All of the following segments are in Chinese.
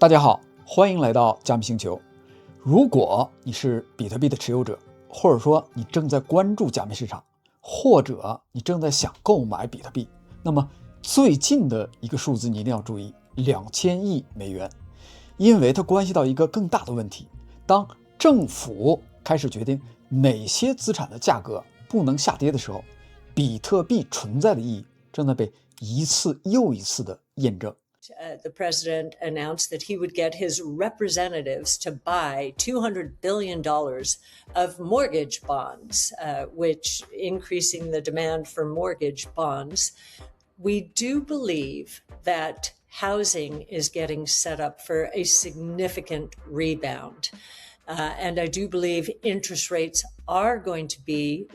大家好，欢迎来到加密星球。如果你是比特币的持有者，或者说你正在关注加密市场，或者你正在想购买比特币，那么最近的一个数字你一定要注意，2000亿美元，因为它关系到一个更大的问题。当政府开始决定哪些资产的价格不能下跌的时候，比特币存在的意义正在被一次又一次的验证。The president announced that he would get his representatives to buy $200 billion of mortgage bonds, which increasing the demand for mortgage bonds. We do believe that housing is getting set up for a significant rebound. And I do believe interest rates are going to be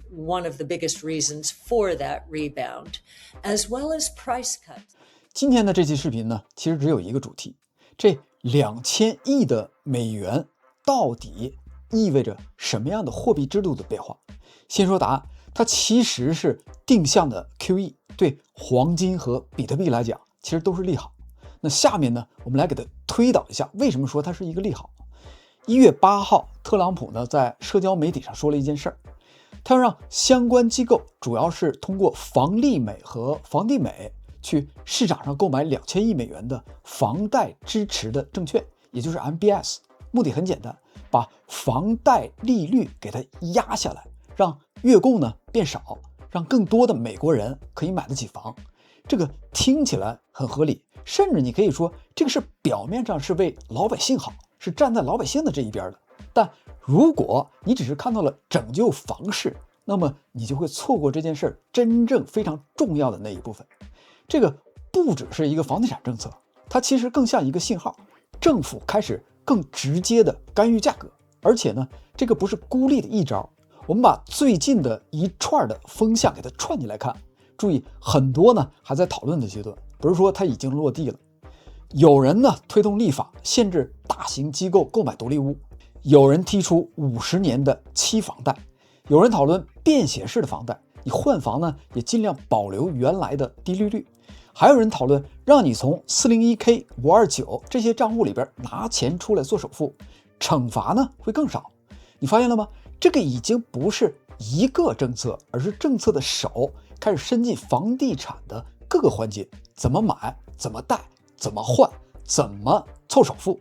one of the biggest reasons for that rebound, as well as price cuts. 今天的这期视频呢，其实只有一个主题，这2000亿的美元到底意味着什么样的货币制度的变化？先说答案，它其实是定向的 QE， 对黄金和比特币来讲，其实都是利好。那下面呢，我们来给它推导一下，为什么说它是一个利好？1月8号，特朗普呢在社交媒体上说了一件事儿，他要让相关机构，主要是通过房利美和房地美去市场上购买2000亿美元的房贷支持的证券，也就是 MBS。 目的很简单，把房贷利率给它压下来，让月供呢变少，让更多的美国人可以买得起房。这个听起来很合理，甚至你可以说这个是表面上是为老百姓好，是站在老百姓的这一边的。但如果你只是看到了拯救房市，那么你就会错过这件事真正非常重要的那一部分。这个不只是一个房地产政策，它其实更像一个信号，政府开始更直接的干预价格。而且呢，这个不是孤立的一招，我们把最近的一串的风向给它串起来看，注意很多呢还在讨论的阶段，不是说它已经落地了。有人呢推动立法限制大型机构购买独立屋，有人提出50年的期房贷，有人讨论便携式的房贷，你换房呢也尽量保留原来的低利率。还有人讨论让你从 401k、529这些账户里边拿钱出来做首付，惩罚呢会更少。你发现了吗？这个已经不是一个政策，而是政策的手开始伸进房地产的各个环节，怎么买，怎么贷，怎么换，怎么凑首付。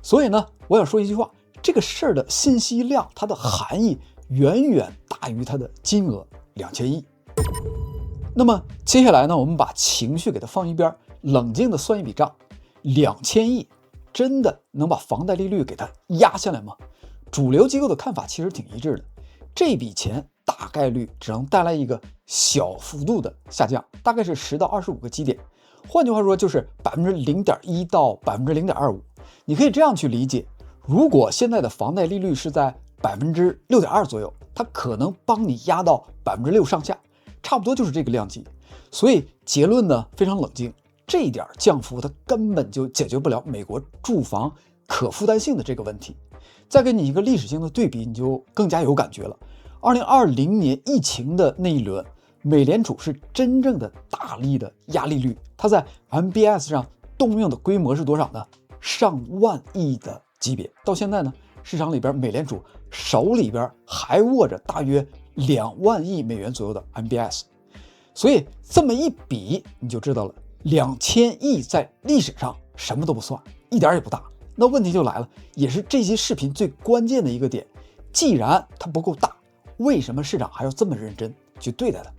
所以呢，我想说一句话，这个事儿的信息量，它的含义远远大于它的金额2000亿。那么接下来呢，我们把情绪给它放一边，冷静的算一笔账，2000亿真的能把房贷利率给它压下来吗？主流机构的看法其实挺一致的，这笔钱大概率只能带来一个小幅度的下降，大概是10到25个基点，换句话说就是 0.1% 到 0.25%。 你可以这样去理解，如果现在的房贷利率是在 6.2% 左右，它可能帮你压到 6% 上下，差不多就是这个量级。所以结论呢非常冷静，这一点降幅它根本就解决不了美国住房可负担性的这个问题。再给你一个历史性的对比，你就更加有感觉了。2020年疫情的那一轮，美联储是真正的大力的压利率，它在 MBS 上动用的规模是多少呢？上万亿的级别。到现在呢，市场里边美联储手里边还握着大约2万亿美元左右的 MBS。 所以这么一比，你就知道了2000亿在历史上什么都不算，一点也不大。那问题就来了，也是这期视频最关键的一个点，既然它不够大，为什么市场还要这么认真去对待它？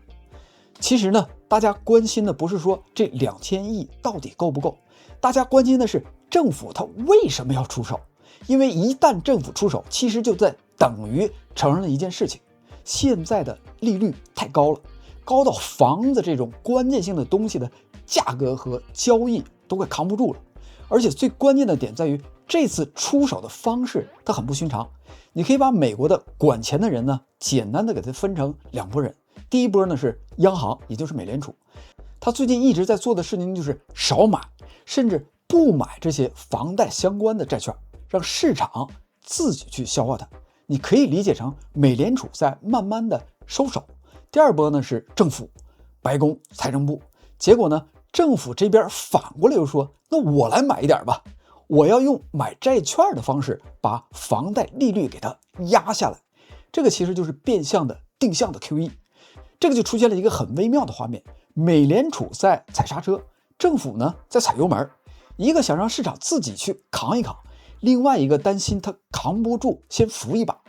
其实呢，大家关心的不是说这2000亿到底够不够，大家关心的是政府它为什么要出手。因为一旦政府出手，其实就在等于承认了一件事情，现在的利率太高了，高到房子这种关键性的东西的价格和交易都快扛不住了。而且最关键的点在于，这次出手的方式它很不寻常。你可以把美国的管钱的人呢，简单的给它分成2拨人。第一波呢是央行，也就是美联储，他最近一直在做的事情就是少买，甚至不买这些房贷相关的债券，让市场自己去消化它。你可以理解成美联储在慢慢的收手。第二波呢是政府、白宫、财政部，结果呢政府这边反过来又说，那我来买一点吧，我要用买债券的方式把房贷利率给它压下来。这个其实就是变相的定向的 QE。这个就出现了一个很微妙的画面，美联储在踩刹车，政府呢在踩油门，一个想让市场自己去扛一扛，另外一个担心它扛不住，先扶一把。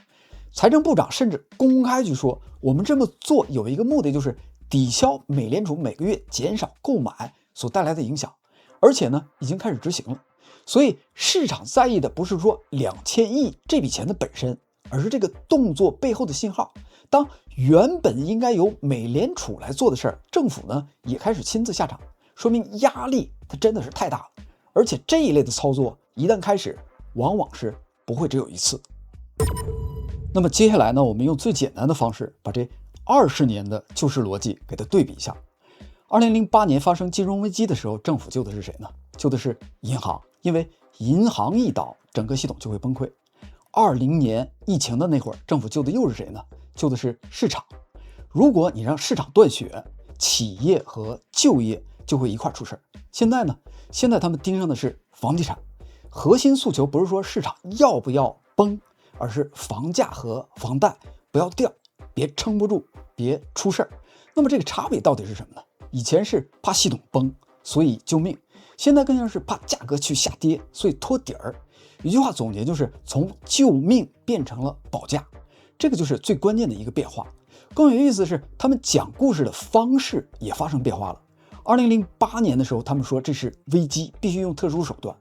财政部长甚至公开去说，我们这么做有一个目的，就是抵消美联储每个月减少购买所带来的影响，而且呢已经开始执行了。所以市场在意的不是说2000亿这笔钱的本身，而是这个动作背后的信号。当原本应该由美联储来做的事儿，政府呢也开始亲自下场，说明压力它真的是太大了。而且这一类的操作一旦开始，往往是不会只有一次。那么接下来呢，我们用最简单的方式把这20年的救市逻辑给它对比一下。2008年发生金融危机的时候，政府救的是谁呢？救的是银行，因为银行一倒，整个系统就会崩溃。20年疫情的那会儿，政府救的又是谁呢？救的是市场。如果你让市场断血，企业和就业就会一块出事儿。现在呢？现在他们盯上的是房地产，核心诉求不是说市场要不要崩，而是房价和房贷不要掉，别撑不住，别出事儿。那么这个差别到底是什么呢？以前是怕系统崩，所以救命；现在更像是怕价格去下跌，所以托底儿。一句话总结就是从救命变成了保价，这个就是最关键的一个变化。更有意思的是，他们讲故事的方式也发生变化了。2008年的时候，他们说这是危机，必须用特殊手段。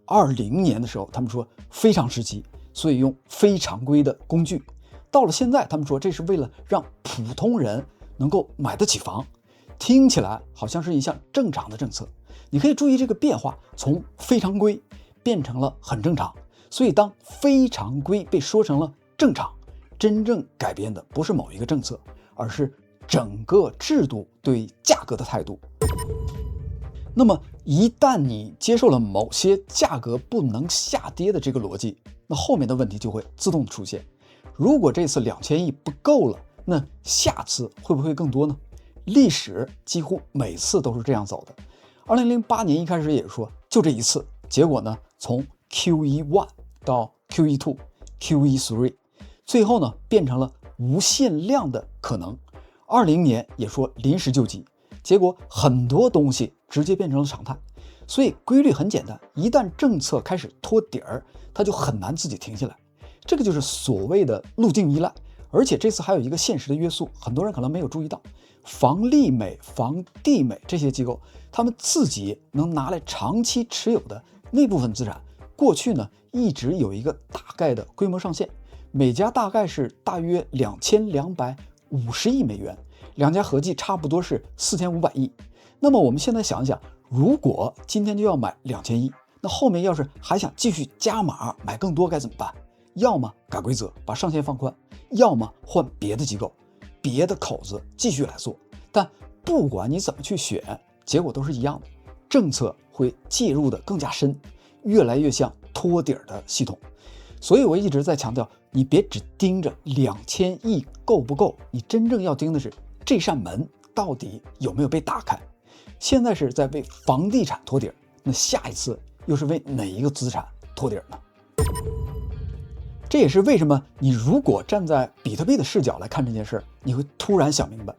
2020年的时候，他们说非常时期，所以用非常规的工具。到了现在，他们说这是为了让普通人能够买得起房，听起来好像是一项正常的政策。你可以注意这个变化，从非常规变成了很正常。所以当非常规被说成了正常，真正改变的不是某一个政策，而是整个制度对价格的态度。那么一旦你接受了某些价格不能下跌的这个逻辑，那后面的问题就会自动出现。如果这次2000亿不够了，那下次会不会更多呢？历史几乎每次都是这样走的。2008年一开始也说就这一次，结果呢，从 QE1 到 QE2、QE3， 最后呢变成了无限量的可能。20年也说临时救急，结果很多东西直接变成了常态。所以规律很简单，一旦政策开始托底儿，它就很难自己停下来。这个就是所谓的路径依赖。而且这次还有一个现实的约束，很多人可能没有注意到，房利美、房地美这些机构，他们自己能拿来长期持有的那部分资产，过去呢一直有一个大概的规模上限，每家大概是大约2250亿美元，两家合计差不多是4500亿。那么我们现在想一想，如果今天就要买2000亿，那后面要是还想继续加码买更多该怎么办？要么改规则把上限放宽，要么换别的机构，别的口子继续来做。但不管你怎么去选，结果都是一样的，政策会介入的更加深，越来越像托底儿的系统。所以我一直在强调，你别只盯着2000亿够不够，你真正要盯的是这扇门到底有没有被打开。现在是在为房地产托底儿，那下一次又是为哪一个资产托底儿呢？这也是为什么你如果站在比特币的视角来看这件事儿，你会突然想明白，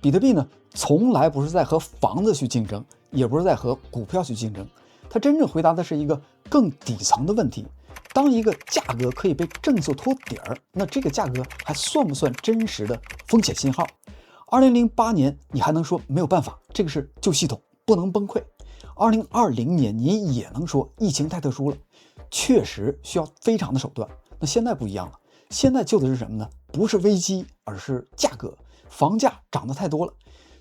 比特币呢从来不是在和房子去竞争，也不是在和股票去竞争，它真正回答的是一个更底层的问题。当一个价格可以被政策托底儿，那这个价格还算不算真实的风险信号？2008年你还能说没有办法，这个是旧系统，不能崩溃。2020年你也能说疫情太特殊了，确实需要非常的手段。那现在不一样了，现在救的是什么呢？不是危机，而是价格。房价涨得太多了，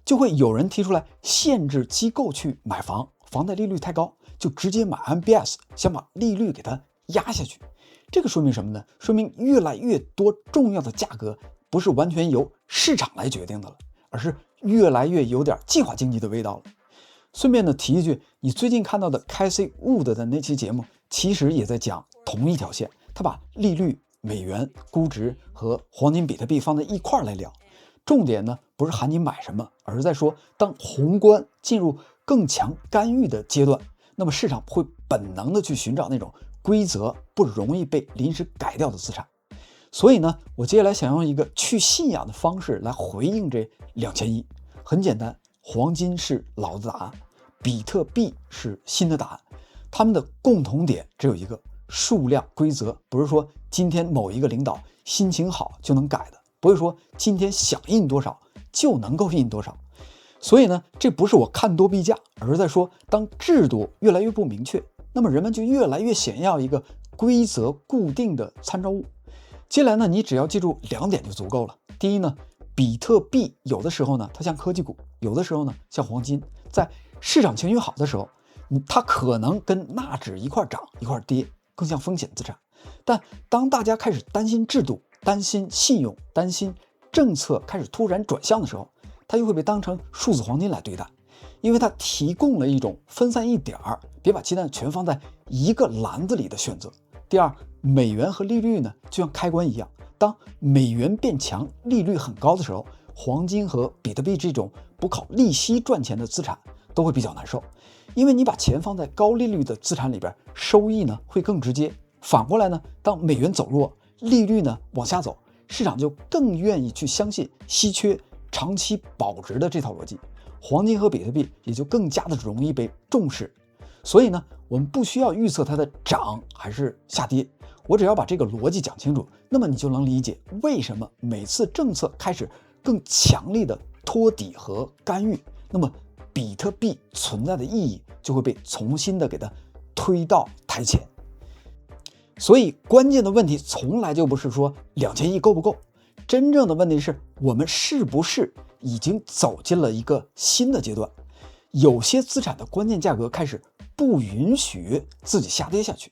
就会有人提出来限制机构去买房，房贷利率太高，就直接买 MBS， 想把利率给它压下去。这个说明什么呢？说明越来越多重要的价格不是完全由市场来决定的了，而是越来越有点计划经济的味道了。顺便呢提一句，你最近看到的 Casey Wood 的那期节目，其实也在讲同一条线，他把利率、美元、估值和黄金、比特币放在一块来聊。重点呢不是喊你买什么，而是在说当宏观进入更强干预的阶段，那么市场会本能的去寻找那种规则不容易被临时改掉的资产。所以呢，我接下来想用一个去信仰的方式来回应这2000亿。很简单，黄金是老的答案，比特币是新的答案。他们的共同点只有一个：数量规则。不是说今天某一个领导心情好就能改的，不会说今天想印多少就能够印多少。所以呢，这不是我看多币价，而是在说，当制度越来越不明确，那么人们就越来越想要一个规则固定的参照物。接下来呢，你只要记住2点就足够了。第一呢，比特币有的时候呢，它像科技股；有的时候呢，像黄金。在市场情绪好的时候，它可能跟纳指一块涨一块跌，更像风险资产。但当大家开始担心制度、担心信用、担心政策开始突然转向的时候，它又会被当成数字黄金来对待，因为它提供了一种分散一点儿，别把鸡蛋全放在一个篮子里的选择。第二，美元和利率呢，就像开关一样，当美元变强，利率很高的时候，黄金和比特币这种不靠利息赚钱的资产都会比较难受，因为你把钱放在高利率的资产里边，收益呢会更直接。反过来呢，当美元走弱，利率呢往下走，市场就更愿意去相信稀缺、长期保值的这套逻辑，黄金和比特币也就更加的容易被重视。所以呢，我们不需要预测它的涨还是下跌，我只要把这个逻辑讲清楚，那么你就能理解为什么每次政策开始更强力的托底和干预，那么比特币存在的意义就会被重新的给它推到台前。所以关键的问题从来就不是说2000亿够不够，真正的问题是我们是不是已经走进了一个新的阶段。有些资产的关键价格开始不允许自己下跌下去。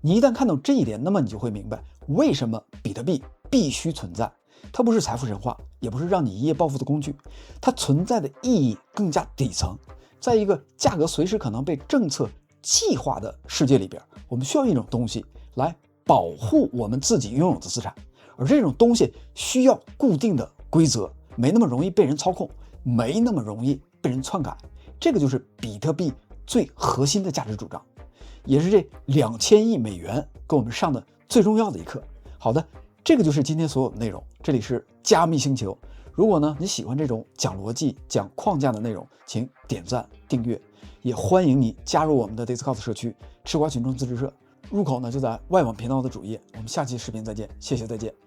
你一旦看到这一点，那么你就会明白为什么比特币必须存在。它不是财富神话，也不是让你一夜暴富的工具，它存在的意义更加底层。在一个价格随时可能被政策计划的世界里边，我们需要一种东西来保护我们自己拥有的资产，而这种东西需要固定的规则，没那么容易被人操控，没那么容易被人篡改。这个就是比特币最核心的价值主张，也是这2000亿美元给我们上的最重要的一课。好的，这个就是今天所有的内容。这里是加密星球。如果呢你喜欢这种讲逻辑、讲框架的内容，请点赞订阅，也欢迎你加入我们的 Discord 社区吃瓜群众自治社。入口呢就在外网频道的主页。我们下期视频再见，谢谢，再见。